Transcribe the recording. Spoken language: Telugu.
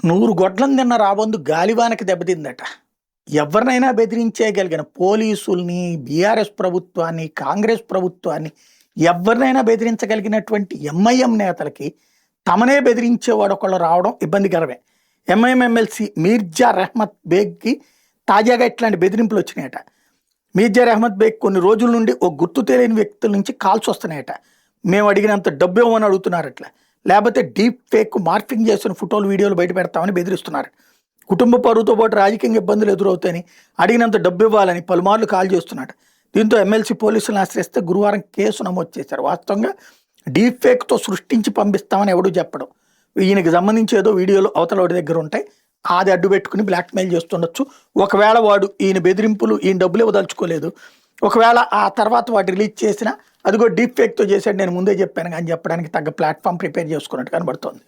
100 గొడ్లను తిన్న రాబందు గాలివానకి దెబ్బతిందట. ఎవరినైనా బెదిరించేయగలిగిన పోలీసుల్ని, బీఆర్ఎస్ ప్రభుత్వాన్ని, కాంగ్రెస్ ప్రభుత్వాన్ని ఎవరినైనా బెదిరించగలిగినటువంటి ఎంఐఎం నేతలకి తమనే బెదిరించేవాడు ఒకళ్ళు రావడం ఇబ్బందికరమే. ఎంఐఎం ఎమ్మెల్సీ మీర్జా రెహ్మత్ బేగ్‌కి తాజాగా ఇట్లాంటి బెదిరింపులు వచ్చినాయట. మీర్జా రెహ్మత్ బేగ్ కొన్ని రోజుల నుండి ఓ గుర్తు తెలియని వ్యక్తుల నుంచి కాల్స్ వస్తున్నాయట. మేము అడిగినంత డబ్బు ఇవ్వమని అడుగుతున్నారట్ల. లేకపోతే డీప్ ఫేక్ మార్ఫింగ్ చేసిన ఫోటోలు, వీడియోలు బయట పెడతామని బెదిరిస్తున్నారు. కుటుంబ పరువుతో పాటు రాజకీయ ఇబ్బందులు ఎదురవుతాయని, అడిగినంత డబ్బు ఇవ్వాలని పలుమార్లు కాల్ చేస్తున్నాడు. దీంతో ఎమ్మెల్సీ పోలీసులను ఆశ్రయిస్తే గురువారం కేసు నమోదు చేశారు. వాస్తవంగా డీప్ ఫేక్తో సృష్టించి పంపిస్తామని ఎవడూ చెప్పడం. ఈయనకి సంబంధించి ఏదో వీడియోలు అవతల వాడి దగ్గర ఉంటాయి, అది అడ్డు పెట్టుకుని బ్లాక్మెయిల్ చేస్తుండొచ్చు. ఒకవేళ వాడు ఈయన బెదిరింపులు, ఈయన డబ్బులు ఇవ్వదలుచుకోలేదు, ఒకవేళ ఆ తర్వాత వాడు రిలీజ్ చేసినా అదిగో డీప్ ఫేక్తో చేశాడు, నేను ముందే చెప్పాను అని చెప్పడానికి తగ్గ ప్లాట్ఫామ్ ప్రిపేర్ చేసుకున్నట్టు కనబడుతోంది.